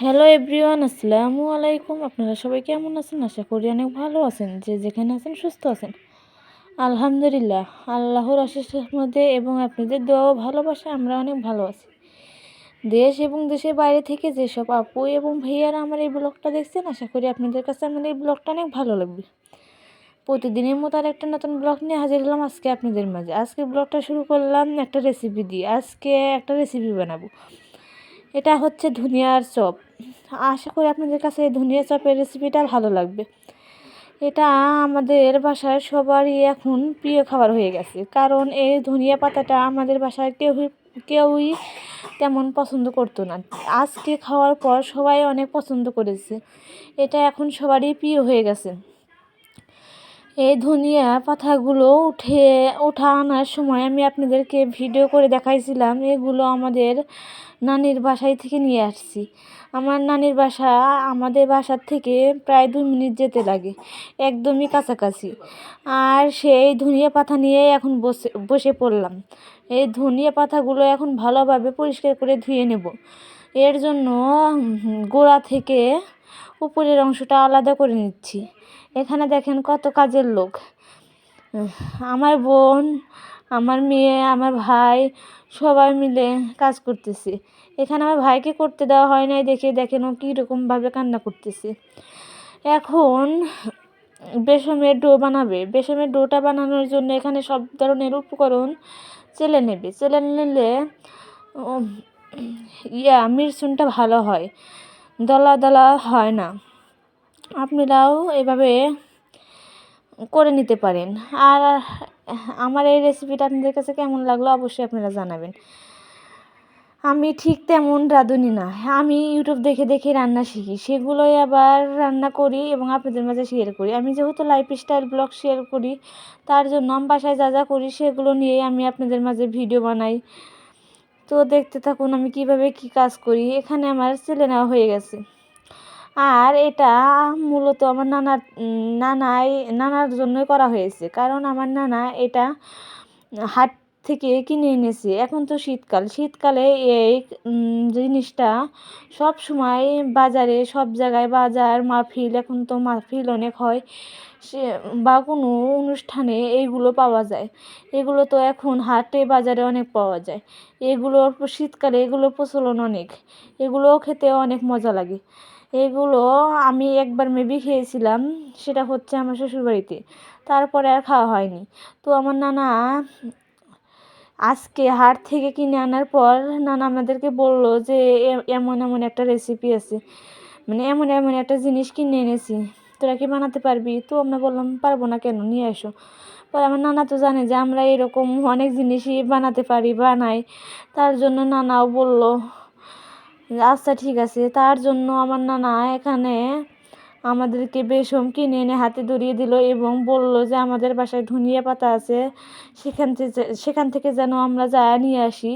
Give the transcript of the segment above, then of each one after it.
Hello everyone, আসসালামু আলাইকুম। আপনারা সবাই কেমন আছেন? আশা করি অনেক ভালো আছেন। যে যেখানে আছেন সুস্থ আছেন, আলহামদুলিল্লাহ। আল্লাহর অশেষ রহমতে এবং আপনাদের দোয়া ও ভালোবাসা আমরা অনেক ভালো আছি। দেশ এবং দেশের বাইরে থেকে যেসব আপু এবং ভাইয়ারা আমার এই ব্লগটা দেখছেন, আশা করি আপনাদের কাছে আমার এই ব্লগটা অনেক ভালো লাগবে। প্রতিদিনের মতো আর একটা নতুন ব্লগ নিয়ে হাজির হলাম আজকে আপনাদের মাঝে। আজকে ব্লগটা শুরু করলাম একটা রেসিপি দিয়ে। আজকে একটা রেসিপি বানাবো। এটা হচ্ছে ধনিয়ার চপ। আশা করি আপনাদের কাছে এই ধনিয়া চপের রেসিপিটা ভালো লাগবে। এটা আমাদের বাসায় সবারই এখন প্রিয় খাবার হয়ে গেছে, কারণ এই ধনিয়া পাতাটা আমাদের বাসায় কেউই তেমন পছন্দ করতো না। আজকে খাওয়ার পর সবাই অনেক পছন্দ করেছে। এটা এখন সবারই প্রিয় হয়ে গেছে। এই ধনিয়া পাতাগুলো ওঠা আনার সময় আমি আপনাদেরকে ভিডিও করে দেখাইছিলাম। এগুলো আমাদের নানির বাসায় থেকে নিয়ে আসছি। আমার নানির বাসা আমাদের বাসার থেকে প্রায় 2 মিনিট যেতে লাগে, একদমই কাছাকাছি। আর সেই ধনিয়া পাতা নিয়ে এখন বসে পড়লাম। এই ধনিয়া পাতাগুলো এখন ভালোভাবে পরিষ্কার করে ধুয়ে নেব। এর জন্য গোড়া থেকে উপরের অংশটা আলাদা করে নিচ্ছি। এখানে দেখেন কত কাজের লোক। আমার বোন, আমার মেয়ে, আমার ভাই সবাই মিলে কাজ করতেছে। এখানে আমার ভাইকে করতে দেওয়া হয় নাই দেখে দেখেন ও কীরকমভাবে কান্না করতেছে। এখন বেসমের ডো বানাবে। বেসমের ডোটা বানানোর জন্য এখানে সব ধরনের উপকরণ চেলে নেবে। চেলে নিলে মিশ্রণটা ভালো হয়, দলা দলা হয় না। আপনারাও এভাবে করে নিতে পারেন। আর আমার এই রেসিপিটা আপনাদের কাছে কেমন লাগলো অবশ্যই আপনারা জানাবেন। আমি ঠিক তেমন রাঁধুনি না, আমি ইউটিউব দেখে দেখে রান্না শিখি, সেগুলোই আবার রান্না করি এবং আপনাদের মাঝে শেয়ার করি। আমি যেহেতু লাইফস্টাইল ব্লগ শেয়ার করি, তার জন্য আমি বাসায় যা যা করি সেগুলো নিয়েই আমি আপনাদের মাঝে ভিডিও বানাই। তো দেখতে থাকুন আমি কিভাবে কি কাজ করি। এখানে আমার চেলে নেওয়া হয়ে গেছে। আর এটা মূলত আমার নানার জন্যই করা হয়েছে, কারণ আমার নানা এটা হাট থেকে কিনে এনেছে। এখন তো শীতকালে এই জিনিসটা সব সময় বাজারে, সব জায়গায় বাজার মাহফিল, এখন তো মাহফিল অনেক হয়, সে বা কোনো অনুষ্ঠানে এইগুলো পাওয়া যায়। এগুলো তো এখন হাটে বাজারে অনেক পাওয়া যায়। এগুলোর শীতকালে এগুলোর প্রচলন অনেক। এগুলোও খেতে অনেক মজা লাগে। এগুলো আমি একবার মেবি খেয়েছিলাম, সেটা হচ্ছে আমার শ্বশুরবাড়িতে। তারপরে আর খাওয়া হয়নি। তো আমার নানা আজকে হাট থেকে কিনে আনার পর নানা আমাদেরকে বলল যে এমন এমন একটা রেসিপি আছে, মানে এমন এমন একটা জিনিস কিনে এনেছি, তোরা কি বানাতে পারবি? তো আমরা বললাম পারবো না, কেন, নিয়ে এসো। পরে আমার নানা তো জানে যে আমরা এরকম অনেক জিনিসই বানাতে পারি, বানাই। তার জন্য নানাও বলল আচ্ছা ঠিক আছে। তার জন্য আমার নানা এখানে আমাদেরকে বেসম কিনে এনে হাতে ধরিয়ে দিল এবং বলল যে আমাদের বাসায় ধনিয়া পাতা আছে, সেখান থেকে যেন আমরা যা নিয়ে আসি।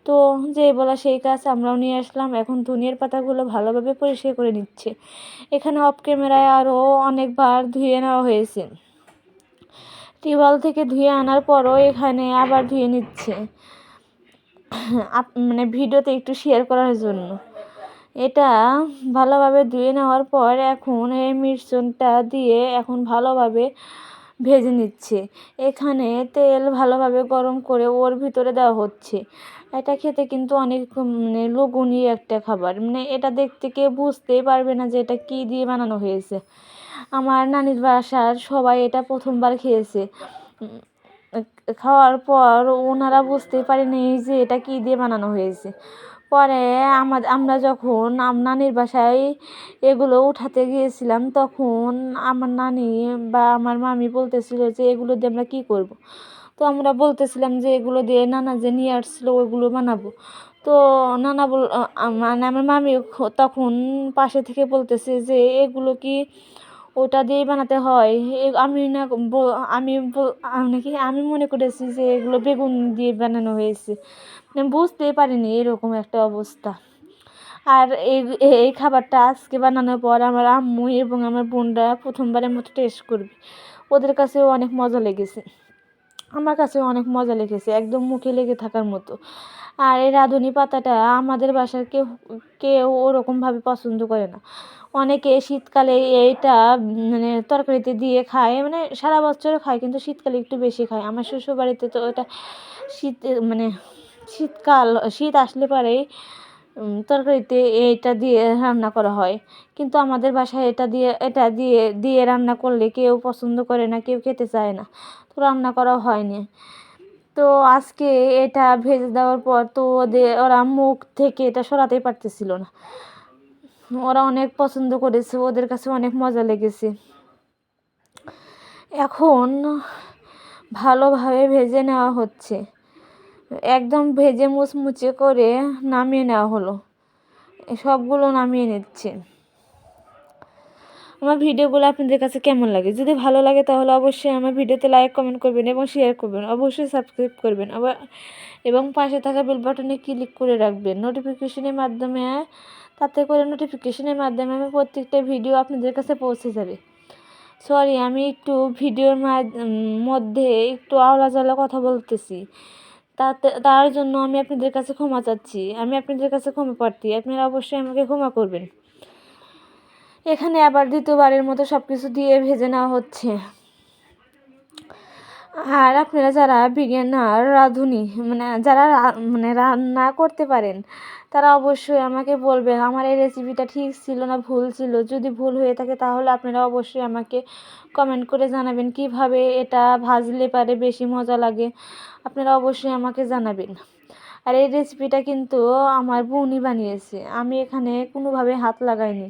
তো যে বলা সেই কাজ, আমরাও নিয়ে আসলাম। এখন ধনিয়ার পাতাগুলো ভালোভাবে পরিষ্কার করে নিচ্ছে। এখানে অফ ক্যামেরায় আরও অনেকবার ধুয়ে নেওয়া হয়েছে। টিউবওয়েল থেকে ধুয়ে আনার পরও এখানে আবার ধুয়ে নিচ্ছে, মানে ভিডিওতে একটু শেয়ার করার জন্য। এটা ভালোভাবে ধুয়ে নেওয়ার পর এখন এই মিশ্রণটা দিয়ে এখন ভালোভাবে ভেজে নিচ্ছে। এখানে তেল ভালোভাবে গরম করে ওর ভিতরে দেওয়া হচ্ছে। এটা খেতে কিন্তু অনেক মানে লোভনীয় একটা খাবার। মানে এটা দেখতে কেউ বুঝতেই পারবে না যে এটা কী দিয়ে বানানো হয়েছে। আমার নানির বাসার সবাই এটা প্রথমবার খেয়েছে। খাওয়ার পর ওনারা বুঝতেই পারেনি যে এটা কী দিয়ে বানানো হয়েছে। পরে আমরা যখন নানির বাসায় এগুলো উঠাতে গিয়েছিলাম, তখন আমার নানি বা আমার মামি বলতেছিল যে এগুলো দিয়ে আমরা কী করব। তো আমরা বলতেছিলাম যে এগুলো দিয়ে নানা যে নিয়ে আসছিলো ওইগুলো বানাবো। তো নানা মানে আমার মামি তখন পাশে থেকে বলতেছে যে এগুলো কি ওটা দিয়েই বানাতে হয়? আমি না আমি মনে করেছি যে এগুলো বেগুন দিয়ে বানানো হয়েছে। বুঝতেই পারিনি এরকম একটা অবস্থা। আর এই খাবারটা আজকে বানানোর পর আমার আম্মু এবং আমার বোনরা প্রথমবারের মতো টেস্ট করবে। ওদের কাছেও অনেক মজা লেগেছে। আমার কাছে অনেক মজা লেগেছে, একদম মুখে লেগে থাকার মতো। আর এই রাঁধুনি পাতাটা আমাদের বাসার কেউ কেউ ওরকমভাবে পছন্দ করে না। অনেকে শীতকালে এইটা মানে তরকারিতে দিয়ে খায়, মানে সারা বছর খায় কিন্তু শীতকালে একটু বেশি খায়। আমার শ্বশুরবাড়িতে তো এটা শীত মানে শীতকাল শীত আসলে পরেই তরকারিতে এইটা দিয়ে রান্না করা হয়। কিন্তু আমাদের বাসায় এটা দিয়ে দিয়ে রান্না করলে কেউ পছন্দ করে না, কেউ খেতে চায় না, তো রান্না করা হয়নি। তো আজকে এটা ভেজে দেওয়ার পর তো ওরা মুখ থেকে এটা সরাতেই পারতেছিল না। ওরা অনেক পছন্দ করেছে, ওদের কাছে অনেক মজা লেগেছে। এখন ভালোভাবে ভেজে নেওয়া হচ্ছে, একদম ভেজে মুচমুচে করে নামিয়ে নেওয়া হলো। সবগুলো নামিয়ে নিচ্ছে। আমার ভিডিওগুলো আপনাদের কাছে কেমন লাগে? যদি ভালো লাগে তাহলে অবশ্যই আমার ভিডিওতে লাইক কমেন্ট করবেন এবং শেয়ার করবেন, অবশ্যই সাবস্ক্রাইব করবেন এবং পাশে থাকা বেল বাটনে ক্লিক করে রাখবেন নোটিফিকেশনের মাধ্যমে। তাতে করে নোটিফিকেশনের মাধ্যমে আমি প্রত্যেকটা ভিডিও আপনাদের কাছে পৌঁছে যাবে। সরি, আমি একটু ভিডিওর মধ্যে একটু আওলাজলা কথা বলতেছি, তার জন্য আমি আপনাদের কাছে ক্ষমা চাচ্ছি। আমি আপনাদের কাছে ক্ষমা প্রার্থী, আপনারা অবশ্যই আমাকে ক্ষমা করবেন। এখানে আবার দ্বিতীয়বারের মতো সব কিছু দিয়ে ভেজে নেওয়া হচ্ছে। আর আপনারা যারা বিগিনার রাঁধুনি মানে যারা মানে রান্না করতে পারেন, তারা অবশ্যই আমাকে বলবেন আমার এই রেসিপিটা ঠিক ছিল না ভুল ছিল। যদি ভুল হয়ে থাকে তাহলে আপনারা অবশ্যই আমাকে কমেন্ট করে জানাবেন কিভাবে এটা ভাজলে পারে বেশি মজা লাগে, আপনারা অবশ্যই আমাকে জানাবেন। আর এই রেসিপিটা কিন্তু আমার বোনই বানিয়েছে, আমি এখানে কোনোভাবে হাত লাগাইনি।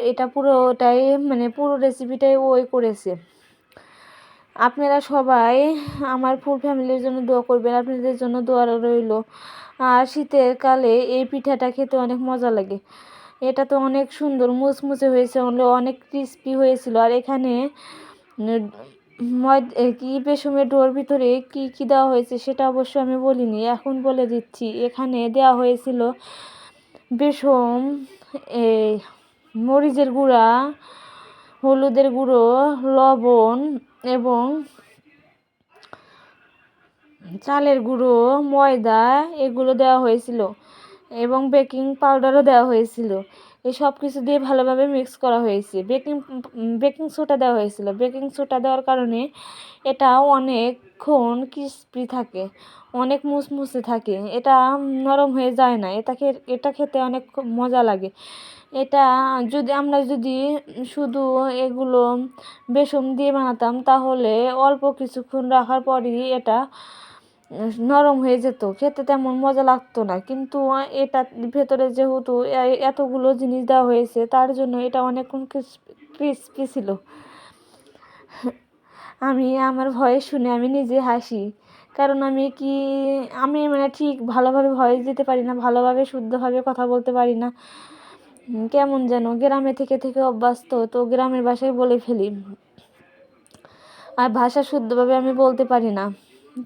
এটা পুরোটাই মানে পুরো রেসিপিটাই ওই করেছে। আপনারা সবাই আমার ফুল ফ্যামিলির জন্য দোয়া করবেন, আপনাদের জন্য দোয়া রইল। আর শীতের কালে এই পিঠাটা খেতে অনেক মজা লাগে। এটা তো অনেক সুন্দর মুচমুচে হয়েছে, অনেক ক্রিস্পি হয়েছিল। আর এখানে কি বেসমের ডোর ভিতরে কি কি দেওয়া হয়েছে সেটা অবশ্য আমি বলিনি, এখন বলে দিচ্ছি। এখানে দেওয়া হয়েছিল বেসম, এই মরিচের গুঁড়া, হলুদের গুঁড়ো, লবণ এবং চালের গুঁড়ো, ময়দা এগুলো দেওয়া হয়েছিল এবং বেকিং পাউডারও দেওয়া হয়েছিল। এই সব কিছু দিয়ে ভালোভাবে মিক্স করা হয়েছে। বেকিং সোডা দেওয়া হয়েছিল। বেকিং সোডা দেওয়ার কারণে এটা অনেকক্ষণ ক্রিস্পি থাকে, অনেক মুচমুচে থাকে, এটা নরম হয়ে যায় না। এটা খেতে অনেক মজা লাগে। এটা আমরা যদি শুধু এগুলো বেসন দিয়ে বানাতাম তাহলে অল্প কিছুক্ষণ রাখার পরই এটা নরম হয়ে যেত, খেতে তেমন মজা লাগতো না। কিন্তু এটা ভেতরে যেহেতু এতগুলো জিনিস দেওয়া হয়েছে তার জন্য এটা অনেকক্ষণ ক্রিস্পি ছিল। আমি আমার ভয়েস শুনে আমি নিজে হাসি, কারণ আমি মানে ঠিক ভালোভাবে ভয়েস দিতে পারি না, ভালোভাবে শুদ্ধভাবে কথা বলতে পারি না। কেমন যেন গ্রামে থেকে অভ্যস্ত, তো গ্রামের ভাষায় বলে ফেলি। আর ভাষা শুদ্ধভাবে আমি বলতে পারি না,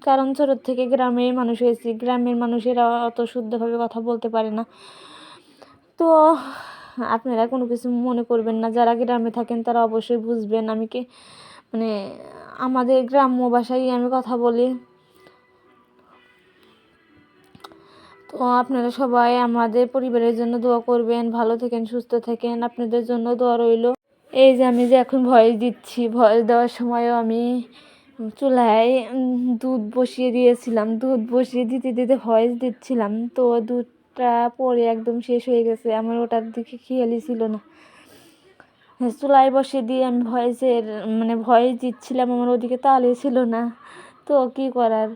কারণ ছোটোর থেকে গ্রামের মানুষ হয়েছি, গ্রামের মানুষেরা অত শুদ্ধভাবে কথা বলতে পারে না। তো আপনারা কোনো কিছু মনে করবেন না, যারা গ্রামে থাকেন তারা অবশ্যই বুঝবেন। মানে আমাদের গ্রাম্য ভাষায় আমি কথা বলি। তো আপনারা সবাই আমাদের পরিবারের জন্য দোয়া করবেন, ভালো থাকেন, সুস্থ থাকেন, আপনাদের জন্য দোয়া রইল। এই যে আমি যে এখন ভয়েস দিচ্ছি, ভয়েস দেওয়ার সময়ও আমি চুলায় দুধ বসিয়ে দিয়েছিলাম, দুধ বসিয়ে দিতে দিতে ভয়েস দিচ্ছিলাম। তো দুধটা পরে একদম শেষ হয়ে গেছে, আমার ওটার দিকে খেয়ালই ছিল না। চুলায় বসিয়ে দিয়ে আমি ভয়েস দিচ্ছিলাম, আমার ওদিকে তালই ছিল না। তো কী করার,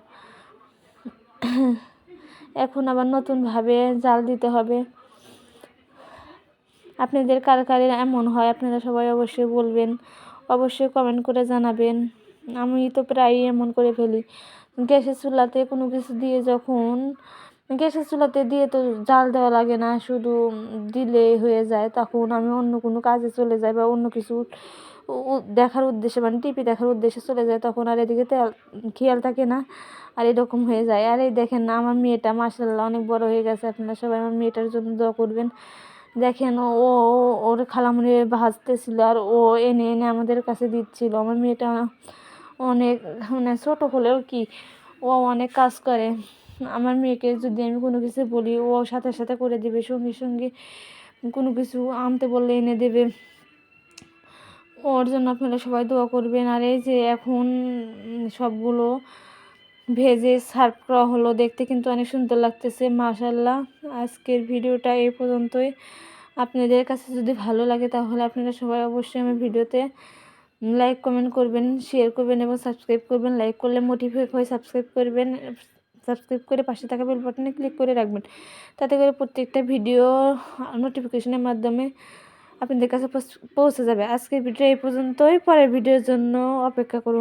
এখন আবার নতুনভাবে জাল দিতে হবে। আপনাদের কার এমন হয় আপনারা সবাই অবশ্যই বলবেন, অবশ্যই কমেন্ট করে জানাবেন। আমি তো প্রায়ই এমন করে ফেলি। গ্যাসের চুলাতে কোনো কিছু দিয়ে গ্যাসের চুলাতে দিয়ে তো জাল দেওয়া লাগে না, শুধু দিলে হয়ে যায়। তখন আমি অন্য কোনো কাজে চলে যাই বা অন্য কিছু দেখার উদ্দেশ্যে মানে টিভি দেখার উদ্দেশ্যে চলে যায়, তখন আর এদিকে খেয়াল থাকে না, আর এরকম হয়ে যায়। আর এই দেখেন না, আমার মেয়েটা মাশাআল্লাহ অনেক বড় হয়ে গেছে। আপনারা সবাই আমার মেয়েটার জন্য দোয়া করবেন। দেখেন ওর খালামুনি ভাজতেছিল আর ও এনে এনে আমাদের কাছে দিচ্ছিল। আমার মেয়েটা অনেক মানে ছোটো হলেও কি ও অনেক কাজ করে। আমার মেয়েকে যদি আমি কোনো কিছু বলি ও সাথে সাথে করে দেবে, সঙ্গে সঙ্গে কোনো কিছু আনতে বললে এনে দেবে। ওর জন্য আপনারা সবাই দোয়া করবেন। আর এই যে এখন সবগুলো ভেজে সার্ভ করা হলো, দেখতে কিন্তু অনেক সুন্দর লাগতেছে মাশাআল্লাহ। আজকের ভিডিওটা এই পর্যন্তই। আপনাদের কাছে যদি ভালো লাগে তাহলে আপনারা সবাই অবশ্যই আমার ভিডিওতে লাইক কমেন্ট করবেন, শেয়ার করবেন এবং সাবস্ক্রাইব করবেন। লাইক করলে মোটিভেট হয়ে সাবস্ক্রাইব করবেন, সাবস্ক্রাইব করে পাশে থাকা বেল বাটনে ক্লিক করে রাখবেন, তাতে করে প্রত্যেকটা ভিডিও নোটিফিকেশনের মাধ্যমে আপনাদের কাছে পৌঁছে যাবে। আজকের ভিডিও এই পর্যন্তই, পরের ভিডিওর জন্য অপেক্ষা করুন।